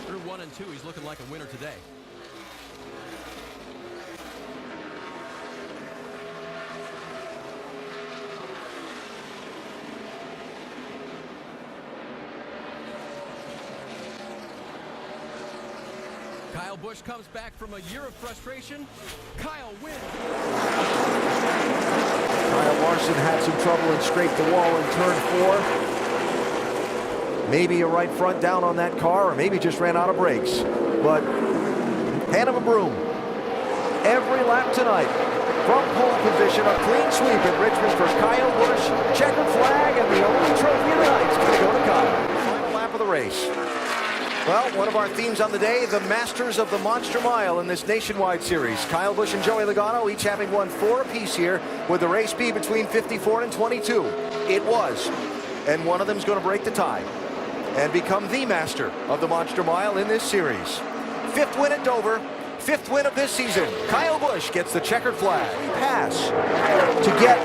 Speaker 15: Through 1 and 2, he's looking like a winner today. Kyle Busch comes back from a year of frustration. Kyle wins.
Speaker 6: Kyle Larson had some trouble and scraped the wall in turn 4. Maybe a right front down on that car, or maybe just ran out of brakes. But hand him a broom. Every lap tonight, from pole position, a clean sweep at Richmond for Kyle Busch. Checkered flag, and the only trophy of the night is going to go to Kyle. Final lap of the race. Well, one of our themes on the day, the masters of the Monster Mile in this Nationwide Series. Kyle Busch and Joey Logano each having won 4 apiece here. Would the race be between 54 and 22? It was. And one of them is going to break the tie and become the master of the Monster Mile in this series. 5th win at Dover. 5th win of this season. Kyle Busch gets the checkered flag. Pass to get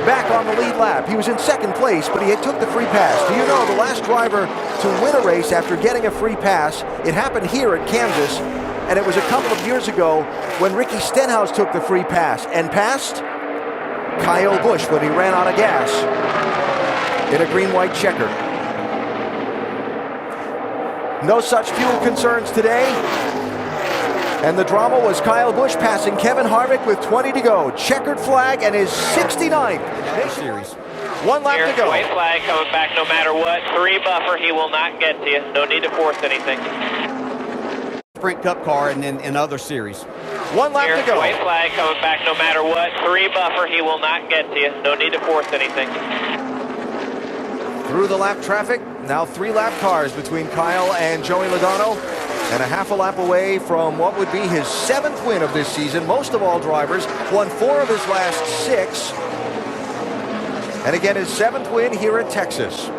Speaker 6: back on the lead lap. He was in 2nd place, but he took the free pass. Do you know the last driver to win a race after getting a free pass, it happened here at Kansas, and it was a couple of years ago when Ricky Stenhouse took the free pass and passed. Kyle Busch when he ran out of gas in a green-white checker. No such fuel concerns today. And the drama was Kyle Busch passing Kevin Harvick with 20 to go. Checkered flag and his 69th series. 1 lap to go.
Speaker 17: White flag coming back no matter what. 3 buffer, he will not get to you. No need to force anything.
Speaker 18: Sprint Cup car and then in other series.
Speaker 6: 1 lap to go.
Speaker 17: White flag coming back no matter what. 3 buffer, he will not get to you. No need to force anything.
Speaker 6: Through the lap traffic, now 3 lap cars between Kyle and Joey Logano, and a half a lap away from what would be his 7th win of this season. Most of all drivers, won 4 of his last 6. And again, his 7th win here at Texas.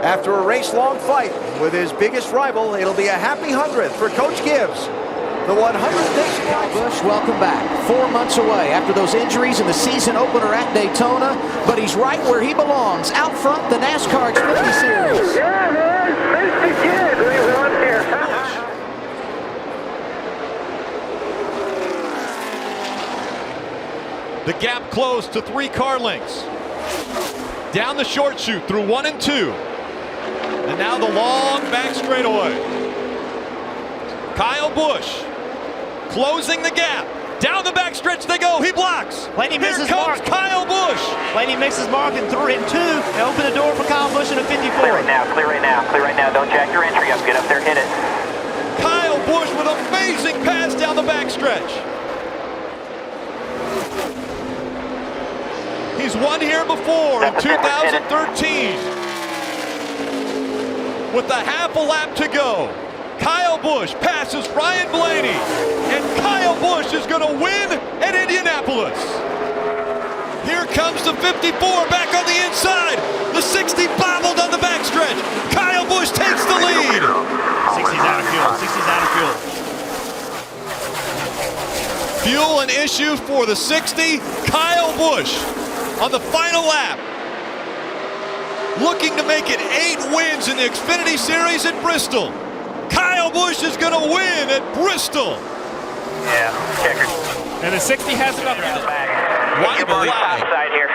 Speaker 6: After a race-long fight with his biggest rival, it'll be a happy 100th for Coach Gibbs. The 100th nationwide.
Speaker 5: Busch, welcome back. 4 months away after those injuries in the season opener at Daytona, but he's right where he belongs, out front the NASCAR Xfinity Series.
Speaker 3: Yeah, man, safety kid, we won here.
Speaker 1: The gap closed to 3 car lengths. Down the short chute through 1 and 2. And now the long back straightaway. Kyle Busch closing the gap. Down the back stretch they go. He blocks.
Speaker 4: Blaney misses
Speaker 1: Here comes
Speaker 4: mark.
Speaker 1: Kyle Busch.
Speaker 4: Blaney misses mark in 2. They open the door for Kyle Busch in a 54.
Speaker 17: Clear right now, clear right now, clear right now. Don't jack your entry up. Get up there, hit it.
Speaker 1: Kyle Busch with amazing pass down the back stretch. He's won here before in 2013. With a half a lap to go, Kyle Busch passes Ryan Blaney, and Kyle Busch is going to win at Indianapolis. Here comes the 54 back on the inside. The 60 bobbled on the backstretch. Kyle Busch takes the lead.
Speaker 16: 60's out of fuel. 60's out of fuel.
Speaker 1: Fuel an issue for the 60. Kyle Busch on the final lap, looking to make it 8 wins in the Xfinity Series at Bristol. Kyle Busch is going to win at Bristol.
Speaker 17: Yeah, checkered.
Speaker 16: And the 60 has it up.
Speaker 1: White flag.
Speaker 17: Side here.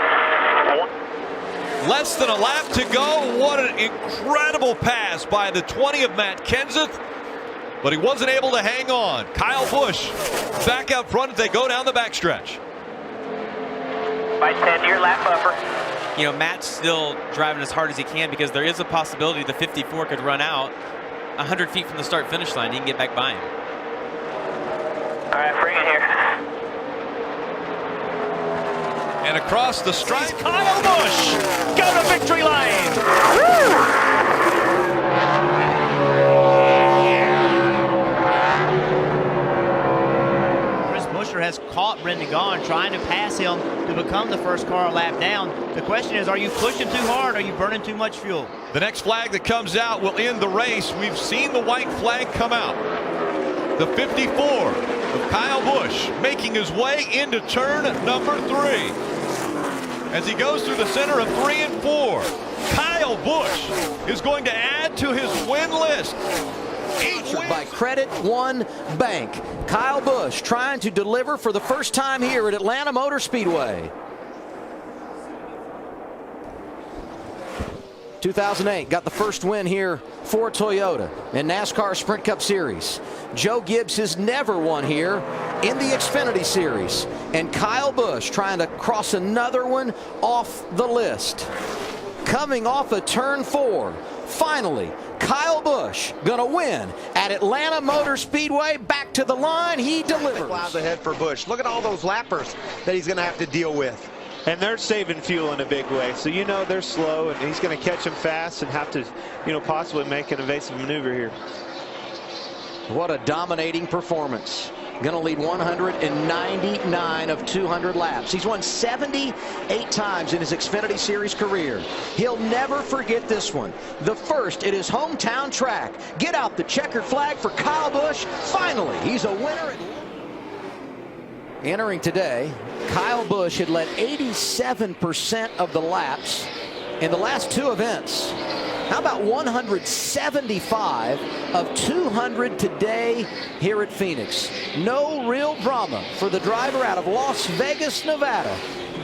Speaker 1: Less than a lap to go. What an incredible pass by the 20 of Matt Kenseth, but he wasn't able to hang on. Kyle Busch back out front as they go down the backstretch.
Speaker 17: By 10 to your lap buffer.
Speaker 19: You know, Matt's still driving as hard as he can because there is a possibility the 54 could run out 100 feet from the start-finish line. He can get back by him.
Speaker 17: All right, bring it here.
Speaker 1: And across the stripe,
Speaker 16: Kyle Busch go to victory lane.
Speaker 4: Chris Buescher has caught Brendan Gaughan trying to pass him to become the first car a lap down. The question is, are you pushing too hard? Are you burning too much fuel?
Speaker 1: the next flag that comes out will end the race. We've seen the white flag come out. The 54 of Kyle Busch making his way into turn number 3. As he goes through the center of 3 and 4, Kyle Busch is going to add to his win list.
Speaker 5: By Credit One Bank. Kyle Busch trying to deliver for the first time here at Atlanta Motor Speedway. 2008 got the first win here for Toyota in NASCAR Sprint Cup Series. Joe Gibbs has never won here in the Xfinity Series. And Kyle Busch trying to cross another one off the list. Coming off of turn 4, finally, Kyle Busch gonna win at Atlanta Motor Speedway. Back to the line, he delivers.
Speaker 20: Clouds ahead for Busch. Look at all those lappers that he's gonna have to deal with.
Speaker 21: And they're saving fuel in a big way. So you know they're slow, and he's going to catch them fast and have to, possibly make an evasive maneuver here.
Speaker 5: What a dominating performance. Going to lead 199 of 200 laps. He's won 78 times in his Xfinity Series career. He'll never forget this one. The first at his hometown track. Get out the checkered flag for Kyle Busch. Finally, he's a winner. Entering today, Kyle Busch had led 87% of the laps in the last 2 events. How about 175 of 200 today here at Phoenix? No real drama for the driver out of Las Vegas, Nevada.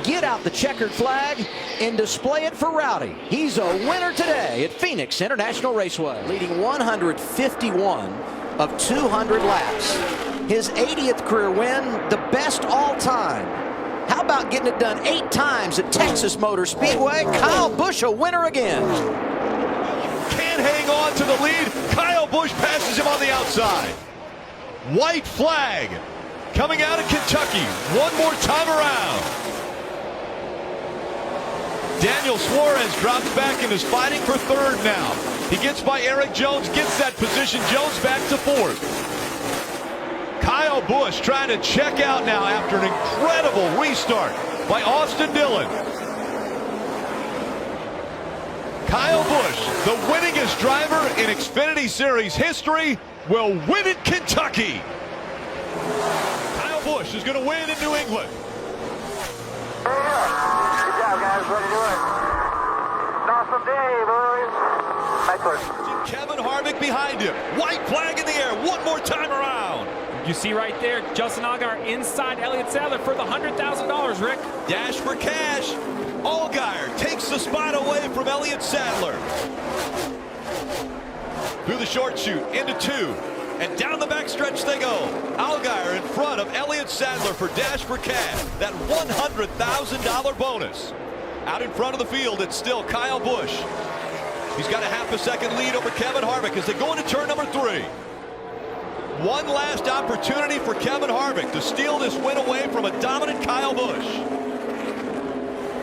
Speaker 5: Get out the checkered flag and display it for Rowdy. He's a winner today at Phoenix International Raceway, leading 151 of 200 laps. His 80th career win, the best all time. How about getting it done 8 times at Texas Motor Speedway? Kyle Busch a winner again.
Speaker 1: Can't hang on to the lead. Kyle Busch passes him on the outside. White flag coming out of Kentucky. One more time around. Daniel Suarez drops back and is fighting for 3rd now. He gets by Eric Jones, gets that position. Jones back to 4th. Kyle Busch trying to check out now after an incredible restart by Austin Dillon. Kyle Busch, the winningest driver in Xfinity Series history, will win at Kentucky. Kyle Busch is going to win in New England.
Speaker 3: Good job, guys. Way to do it. Awesome day, boys. Nice work.
Speaker 1: Kevin Harvick behind him. White flag in the air. One more time around.
Speaker 2: You see right there, Justin Allgaier inside Elliott Sadler for the $100,000, Rick.
Speaker 1: Dash for cash. Allgaier takes the spot away from Elliott Sadler. Through the short chute, into 2. And down the backstretch they go. Allgaier in front of Elliott Sadler for Dash for Cash. That $100,000 bonus. Out in front of the field, it's still Kyle Busch. He's got a half a second lead over Kevin Harvick as they go into turn number 3. One last opportunity for Kevin Harvick to steal this win away from a dominant Kyle Busch.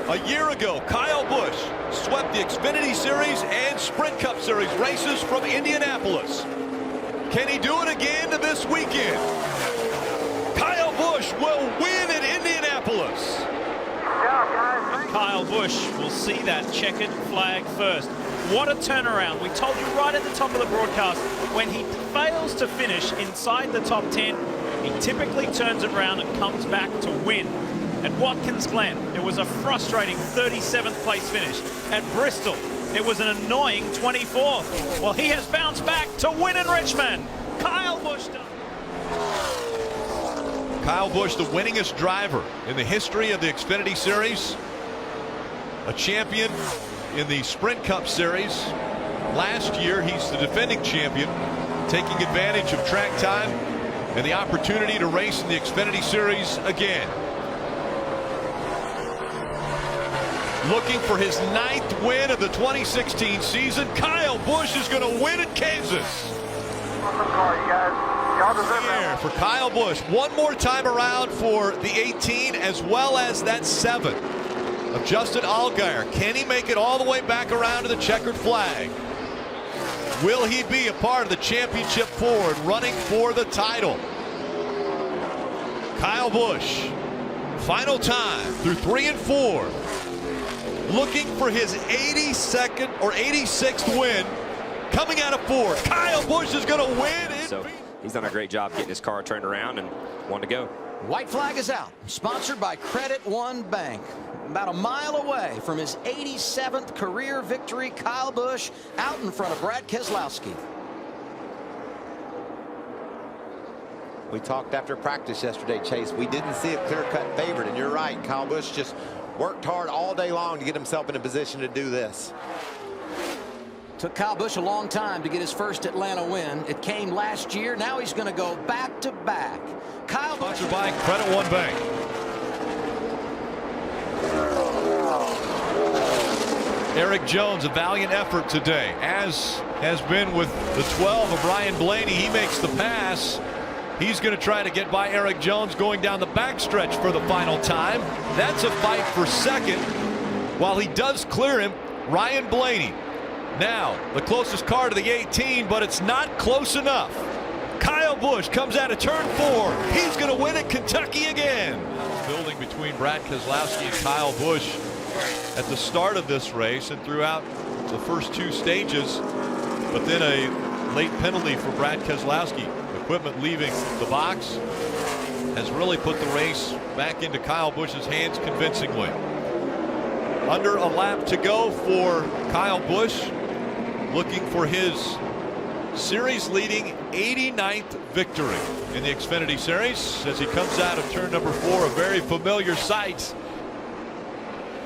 Speaker 1: A year ago, Kyle Busch swept the Xfinity Series and Sprint Cup Series races from Indianapolis. Can he do it again this weekend? Kyle Busch will win at Indianapolis.
Speaker 2: Kyle Busch will see that checkered flag first. What a turnaround. We told you right at the top of the broadcast, when he fails to finish inside the top 10, he typically turns it around and comes back to win. At Watkins Glen, it was a frustrating 37th place finish. At Bristol, it was an annoying 24th. Well, he has bounced back to win in Richmond. Kyle Busch does.
Speaker 1: Kyle Busch, the winningest driver in the history of the Xfinity Series. A champion in the Sprint Cup Series. Last year, he's the defending champion, taking advantage of track time and the opportunity to race in the Xfinity Series again. Looking for his 9th win of the 2016 season. Kyle Busch is going to win at Kansas. Here for Kyle Busch. One more time around for the 18 as well as that 7 of Justin Allgaier. Can he make it all the way back around to the checkered flag? Will he be a part of the championship forward running for the title? Kyle Busch, final time through 3 and 4. Looking for his 82nd or 86th win coming out of 4. Kyle Busch is going to win.
Speaker 22: So he's done a great job getting his car turned around and one to go.
Speaker 5: White flag is out. Sponsored by Credit One Bank. About a mile away from his 87th career victory, Kyle Busch out in front of Brad Keselowski.
Speaker 20: We talked after practice yesterday, Chase. We didn't see a clear-cut favorite, and you're right. Kyle Busch just worked hard all day long to get himself in a position to do this.
Speaker 5: Took Kyle Busch a long time to get his first Atlanta win. It came last year. Now he's going to go back-to-back. Kyle Busch.
Speaker 1: Sponsored by Credit One Bank. Eric Jones, a valiant effort today, as has been with the 12 of Ryan Blaney. He makes the pass. He's going to try to get by Eric Jones going down the backstretch for the final time. That's a fight for second. While he does clear him, Ryan Blaney. Now, the closest car to the 18, but it's not close enough. Kyle Busch comes out of turn 4. He's going to win at Kentucky again. Building between Brad Keselowski and Kyle Busch at the start of this race and throughout the first 2 stages, but then a late penalty for Brad Keselowski. Equipment leaving the box has really put the race back into Kyle Busch's hands convincingly. Under a lap to go for Kyle Busch, looking for his series-leading 89th victory in the Xfinity Series as he comes out of turn number 4, a very familiar sight.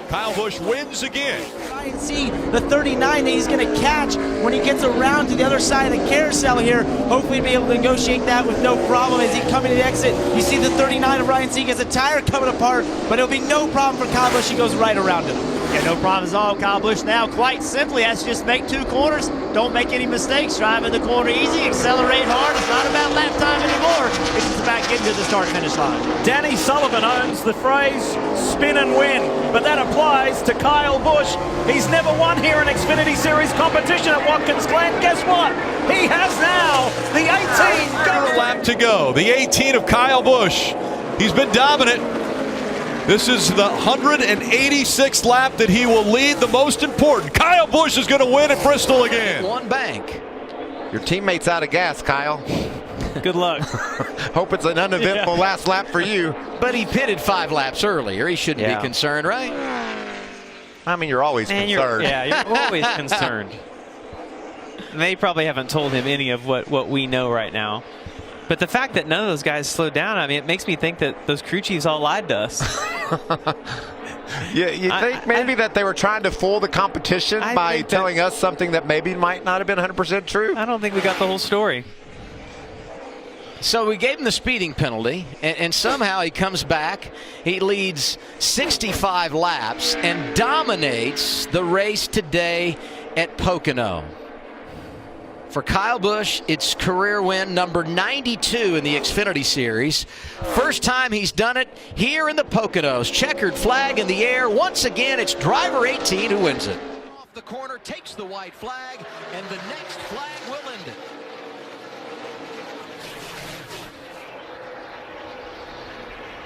Speaker 1: Kyle Busch wins again.
Speaker 7: Try and see the 39 that he's going to catch when he gets around to the other side of the carousel here. Hopefully be able to negotiate that with no problem as he coming to the exit. You see the 39 of Ryan Sieg has a tire coming apart, but it'll be no problem for Kyle Busch. He goes right around him.
Speaker 4: Yeah, no problems at all. Kyle Busch now quite simply has to just make 2 corners. Don't make any mistakes. Drive in the corner easy, accelerate hard. It's not about lap time anymore. It's just about getting to the start-finish line.
Speaker 2: Danny Sullivan owns the phrase spin and win, but that applies to Kyle Busch. He's never won here in Xfinity Series competition at Watkins Glen. Guess what? He has now the 18.
Speaker 1: Under a lap to go. The 18 of Kyle Busch. He's been dominant. This is the 186th lap that he will lead. The most important. Kyle Busch is going to win at Bristol again.
Speaker 20: One bank. Your teammate's out of gas, Kyle.
Speaker 19: Good luck.
Speaker 20: Hope it's an uneventful last lap for you.
Speaker 10: But he pitted 5 laps earlier. He shouldn't be concerned, right?
Speaker 20: I mean, you're always concerned.
Speaker 19: You're always concerned. They probably haven't told him any of what we know right now. But the fact that none of those guys slowed down, I mean, it makes me think that those crew chiefs all lied to us.
Speaker 20: Yeah, you think maybe that they were trying to fool the competition by telling us something that maybe might not have been 100% true?
Speaker 19: I don't think we got the whole story.
Speaker 10: So we gave him the speeding penalty, and somehow he comes back. He leads 65 laps and dominates the race today at Pocono. For Kyle Busch, it's career win number 92 in the Xfinity Series. First time he's done it here in the Poconos. Checkered flag in the air. Once again, it's driver 18 who wins it. Off the corner, takes the white flag, and the next flag will end it.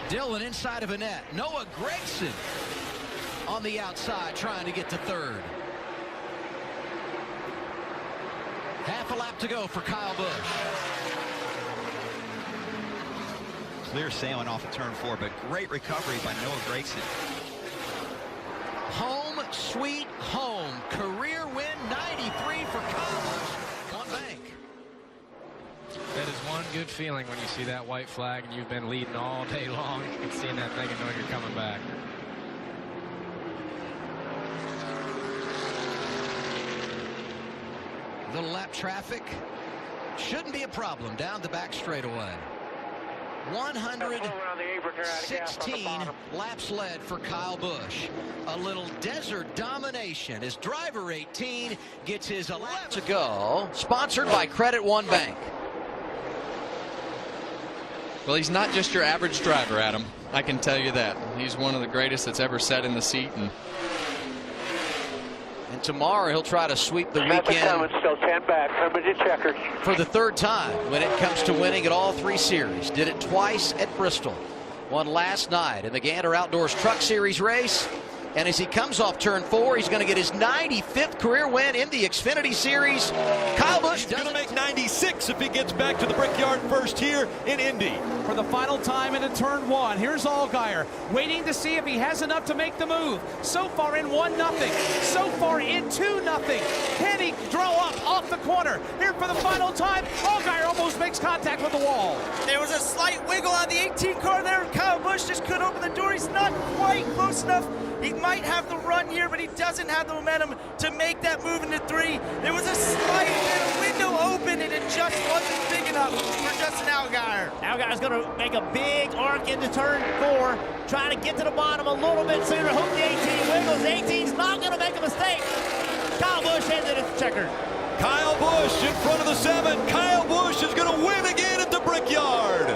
Speaker 10: Dillon inside of Annette. Noah Gragson on the outside trying to get to third. Half a lap to go for Kyle Busch.
Speaker 23: Clear sailing off of turn 4, but great recovery by Noah Gragson.
Speaker 10: Home sweet home. Career win 93 for Kyle Busch. One bank.
Speaker 24: That is one good feeling when you see that white flag and you've been leading all day long and seeing that thing and knowing you're coming back.
Speaker 10: Little lap traffic shouldn't be a problem down the back straightaway. 116 laps led for Kyle Busch. A little desert domination as driver 18 gets his 11 to go. Sponsored by Credit One Bank.
Speaker 25: Well, he's not just your average driver, Adam. I can tell you that. He's one of the greatest that's ever sat in the seat. And
Speaker 10: tomorrow he'll try to sweep the weekend
Speaker 3: still 10 back. Remember the checkers.
Speaker 10: for the 3rd time when it comes to winning at all 3 series. Did it twice at Bristol. Won last night in the Gander Outdoors Truck Series race. And as he comes off turn 4, he's going to get his 95th career win in the Xfinity Series. Kyle Busch
Speaker 1: going to make 96 if he gets back to the Brickyard first here in Indy.
Speaker 26: For the final time into turn 1, here's Allgaier waiting to see if he has enough to make the move. So far in 1-0. So far in 2-0. Can he draw up off the corner? Here for the final time, Allgaier almost makes contact with the wall.
Speaker 7: There was a slight wiggle on the 18 car there. Kyle Busch just couldn't open the door. He's not quite close enough. He might have the run here, but he doesn't have the momentum to make that move into 3. There was a slight window open, and it just wasn't big enough for Justin Allgaier.
Speaker 4: Allgaier's going to make a big arc into turn 4, trying to get to the bottom a little bit sooner. Hope the 18 wiggles. The 18's not going to make a mistake. Kyle Busch hands it at the checker.
Speaker 1: Kyle Busch in front of the 7. Kyle Busch is going to win again at the Brickyard.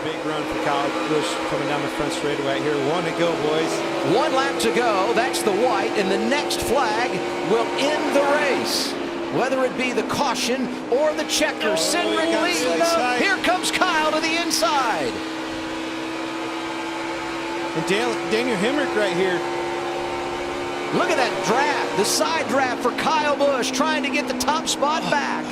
Speaker 21: Big run for Kyle Busch coming down the front straightaway here. 1 to go, boys.
Speaker 10: 1 lap to go. That's the white, and the next flag will end the race. Whether it be the caution or the checker. Cindric leading up. Here comes Kyle to the inside.
Speaker 21: And Daniel Hemrick right here.
Speaker 10: Look at that draft, the side draft for Kyle Busch, trying to get the top spot back.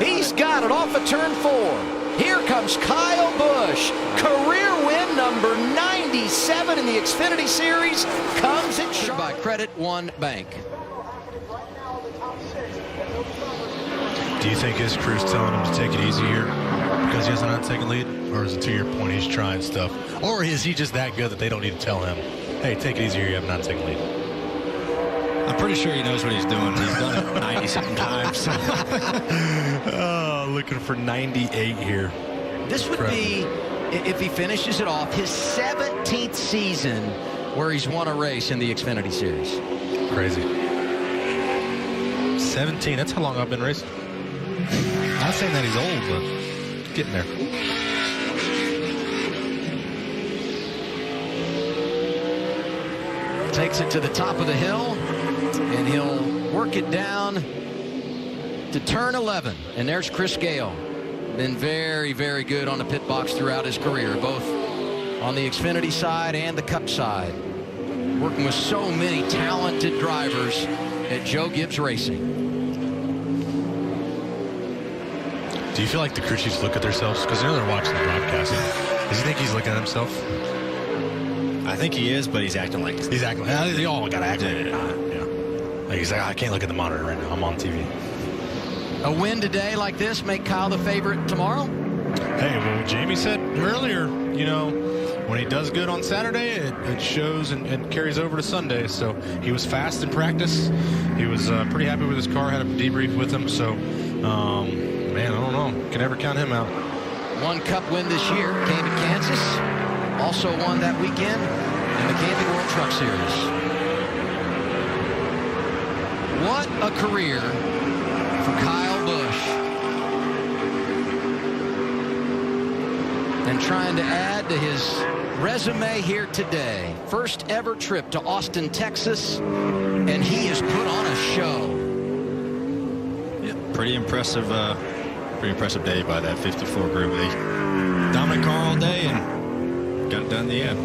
Speaker 10: He's got it off of turn 4. Here comes Kyle Busch, career win number 90. 97 in the Xfinity Series comes at Charlotte by Credit One Bank.
Speaker 8: Do you think his crew's telling him to take it easy here because he has not taken lead? Or is it to your point he's trying stuff? Or is he just that good that they don't need to tell him, hey, take it easy here, you have not taken lead?
Speaker 23: I'm pretty sure he knows what he's doing. He's done it 90-something times.
Speaker 8: Oh, looking for 98 here.
Speaker 10: This would be, if he finishes it off, his 17th season where he's won a race in the Xfinity Series.
Speaker 8: Crazy. 17, that's how long I've been racing. Not saying that he's old, but getting there.
Speaker 10: Takes it to the top of the hill, and he'll work it down to turn 11. And there's Chris Gale. Been very, very good on the pit box throughout his career, both on the Xfinity side and the Cup side. Working with so many talented drivers at Joe Gibbs Racing.
Speaker 8: Do you feel like the crew chiefs look at themselves? Because they're watching the broadcast. Does he think he's looking at himself?
Speaker 23: I think he is, but he's acting like
Speaker 8: he's acting. They all got to act like it. Yeah. Like he's like, I can't look at the monitor right now. I'm on TV.
Speaker 10: A win today like this make Kyle the favorite tomorrow?
Speaker 8: Hey, well, Jamie said earlier, you know, when he does good on Saturday, it shows and carries over to Sunday. So he was fast in practice. He was pretty happy with his car. Had a debrief with him. So, man, I don't know. Can never count him out.
Speaker 10: One Cup win this year. Came to Kansas. Also won that weekend in the Camping World Truck Series. What a career for Kyle Busch. And trying to add to his resume here today. First ever trip to Austin, Texas, and he has put on a show.
Speaker 23: Yeah, pretty impressive day by that 54 group. They dominant car all day and got it done in the end.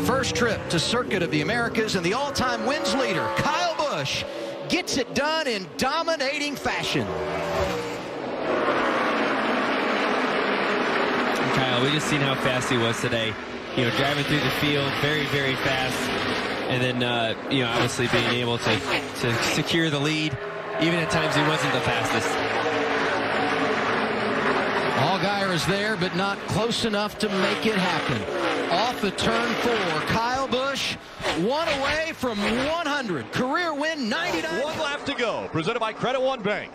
Speaker 10: First trip to Circuit of the Americas, and the all-time wins leader, Kyle Busch, gets it done in dominating fashion.
Speaker 19: Kyle, we just seen how fast he was today. You know, driving through the field very, very fast. And then, you know, obviously being able to secure the lead. Even at times he wasn't the fastest.
Speaker 10: Allgaier is there, but not close enough to make it happen. Off of turn 4, Kyle Busch, one away from 100. Career win, 99.
Speaker 1: One lap to go. Presented by Credit One Bank.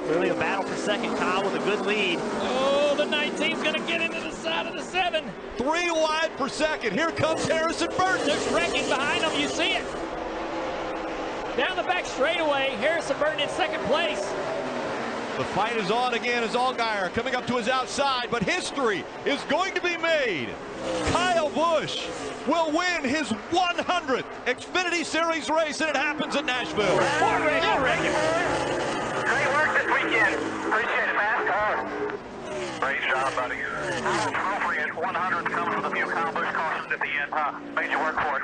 Speaker 4: Really a battle for second, Kyle, with a good lead.
Speaker 2: Oh, the 19's going to get into the side of the 7.
Speaker 1: 3 wide for second. Here comes Harrison Burton.
Speaker 2: There's wrecking behind him. You see it. Down the back straightaway, Harrison Burton in second place.
Speaker 1: The fight is on again as Allgaier coming up to his outside, but history is going to be made. Kyle Busch will win his 100th Xfinity Series race, and it happens at Nashville.
Speaker 3: Great work this weekend. Appreciate it, fast car. Great job, buddy. Trophy at 100 comes with a few Kyle Busch cautions at the end. Made you work for it.